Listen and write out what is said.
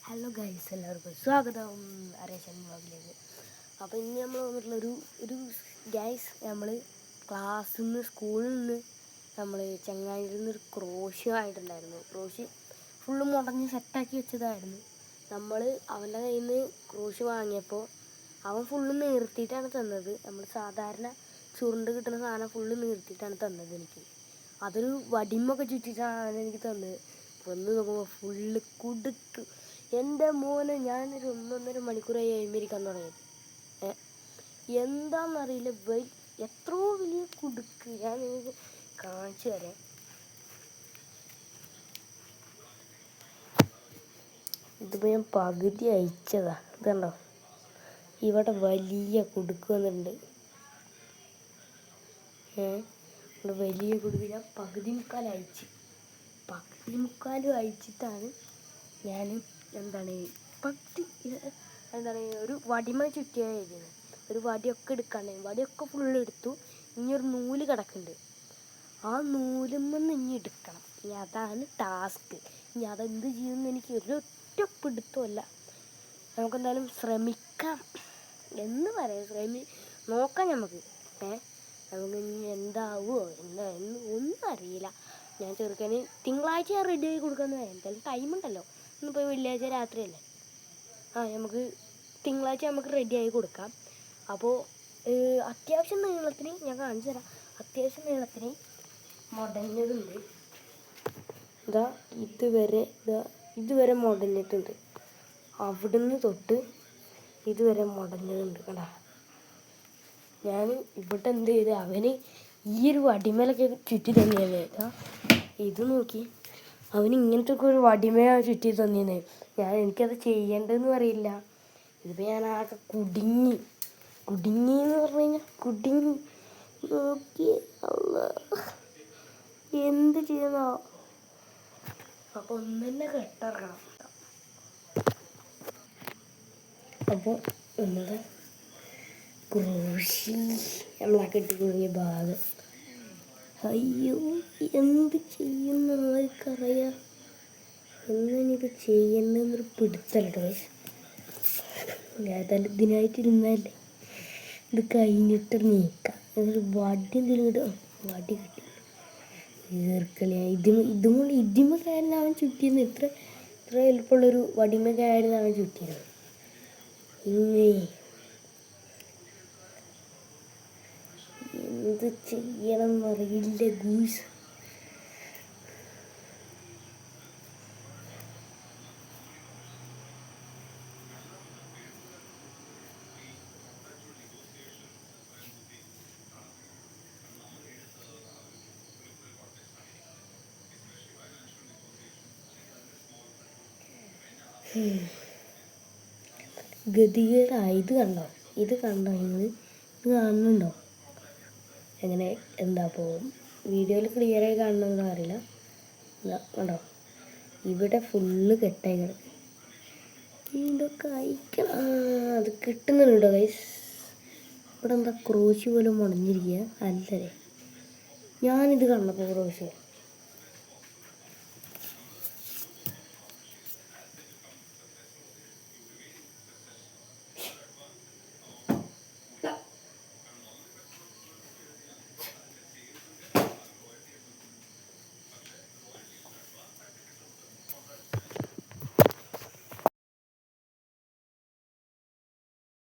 Hello guys, എല്ലാവർക്കും സ്വാഗതം അരേഷൻ വ്ളോഗിലേക്ക്. അപ്പോൾ ഇനി നമ്മൾ വന്നിട്ടുള്ളൊരു ഗൈസ്, നമ്മൾ ക്ലാസ്സിൽ നിന്ന് സ്കൂളിൽ നിന്ന് നമ്മൾ ചങ്ങാതിയിൽ നിന്നൊരു ക്രോഷ്യ ആയിട്ടുണ്ടായിരുന്നു. ക്രോഷ്യ ഫുള്ള് മുടഞ്ഞ് സെറ്റാക്കി വെച്ചതായിരുന്നു. നമ്മൾ അവൻ്റെ കയ്യിൽ നിന്ന് ക്രോഷ്യ വാങ്ങിയപ്പോൾ അവൻ ഫുള്ള് നിർത്തിയിട്ടാണ് തന്നത്. നമ്മൾ സാധാരണ ചുരുണ്ട് കിട്ടുന്ന സാധനം ഫുള്ള് നിർത്തിയിട്ടാണ് തന്നത് എനിക്ക്. അതൊരു വടിമൊക്കെ ചുറ്റിയിട്ടാണ് അവൻ എനിക്ക് തന്നത്. വന്ന് നോക്കുമ്പോൾ ഫുള്ള് കുടുക്ക്. എൻ്റെ മോനെ, ഞാനൊരു 1.5 മണിക്കൂറായി എഴുന്നേൽക്കാൻ തുടങ്ങിയത്. എന്താണെന്നറിയില്ല, എത്രയോ വലിയ കുടുക്ക്. ഞാൻ നിങ്ങൾക്ക് കാണിച്ചു തരാം. ഇതിപ്പോൾ ഞാൻ പകുതി അയച്ചതാ. ഇതുണ്ടോ, ഇവിടെ വലിയ കുടുക്ക് വന്നിട്ടുണ്ട്. ഇവിടെ വലിയ കുടുക്ക് ഞാൻ പകുതി മുക്കാലും അയച്ചിട്ടാണ് ഞാൻ ഒരു വടിമ ചുറ്റിയായിരുന്നു. ഒരു വടിയൊക്കെ എടുക്കാണ്ടായിരുന്നു. വടിയൊക്കെ ഫുള്ള് എടുത്തു. ഇനി ഒരു നൂല് കിടക്കുന്നുണ്ട്. ആ നൂലുമെന്ന് ഇനി എടുക്കണം. ഇനി അതാണ് ടാസ്ക്. ഇനി അതെന്ത് ചെയ്യുമെന്ന് എനിക്ക് ഒരൊറ്റ പിടുത്തമല്ല. നമുക്കെന്തായാലും ശ്രമിക്കാം എന്ന് പറയാം. നോക്കാം നമുക്ക്. നമുക്ക് ഇനി എന്താവുമോ ഒന്നും അറിയില്ല. ഞാൻ ചെറുക്കന് തിങ്കളാഴ്ച ഞാൻ റെഡി ആയി കൊടുക്കാമെന്ന് പറയാം. എന്തായാലും ടൈമുണ്ടല്ലോ. ഇന്നിപ്പോൾ വെള്ളിയാഴ്ച രാത്രിയല്ലേ. നമുക്ക് തിങ്കളാഴ്ച നമുക്ക് റെഡിയായി കൊടുക്കാം. അപ്പോൾ അത്യാവശ്യം നീളത്തിന് ഞാൻ കാണിച്ചു തരാം. അത്യാവശ്യം നീളത്തിന് മുടഞ്ഞതുണ്ട്. ഇതുവരെ മുടഞ്ഞിട്ടുണ്ട്. അവിടുന്ന് തൊട്ട് ഇതുവരെ മുടഞ്ഞതുണ്ട്. കണ്ടാ, ഞാൻ ഇവിടെ എന്ത് ചെയ്ത് അവന് ഈ ഒരു വടിമേലൊക്കെ ചുറ്റി തന്നെയല്ലേ. ഇത് നോക്കി, അവന് ഇങ്ങനത്തെ ഒക്കെ ഒരു വടിമയാണ് ചുറ്റി തന്നിരുന്നത്. എനിക്കത് ചെയ്യേണ്ടതെന്ന് അറിയില്ല. ഇതിപ്പോൾ ഞാൻ ആകെ കുടുങ്ങിന്ന് പറഞ്ഞു കഴിഞ്ഞാൽ കുടുങ്ങി നോക്കി. എന്ത് ചെയ്യുന്നോ. അപ്പോൾ ഒന്നെ കെട്ടിറക്കണം. അപ്പോൾ ഒന്നത് ക്രോഷ്യ നമ്മളാ കെട്ടിക്കൊടുങ്ങിയ ഭാഗം. അയ്യോ, എന്ത് ചെയ്യുന്ന ആർക്കറിയാം. എന്നിപ്പോൾ ചെയ്യണമെന്നൊരു പിടുത്തല്ലോ. ഏതായാലും ഇതിനായിട്ടിരുന്നല്ലേ. ഇത് കഴിഞ്ഞിട്ട് നീക്കാം. ഒരു വടി എന്തെങ്കിലും കിട്ടും. വടി കിട്ടി ഈർക്കളിയാ. ഇതിമ കയറുന്ന അവൻ ചുറ്റിയിരുന്നു. ഇത്ര എളുപ്പമുള്ളൊരു വടിമ കയറുന്ന അവൻ ചുറ്റിയിരുന്നു. എന്ത് ചെയ്യണം എന്നറിയില്ല ഗൂസ്. ഗതികേടായി. ഇത് കണ്ടോ ഇത് കാണുന്നുണ്ടോ? എങ്ങനെ പോകും. വീഡിയോയിൽ ക്ലിയറായി കാണുന്നതെന്ന് അറിയില്ല. കണ്ടോ, ഇവിടെ ഫുള്ള് കെട്ടായി കിടക്കും. ഇതൊക്കെ അയക്കണം. അത് കിട്ടുന്നുണ്ടോ ഗൈസ്? ഇവിടെ ക്രോഷ്യ പോലെ മുടഞ്ഞിരിക്കുക. അല്ലേ, ഞാനിത് കണ്ടപ്പോൾ ക്രോഷ്യ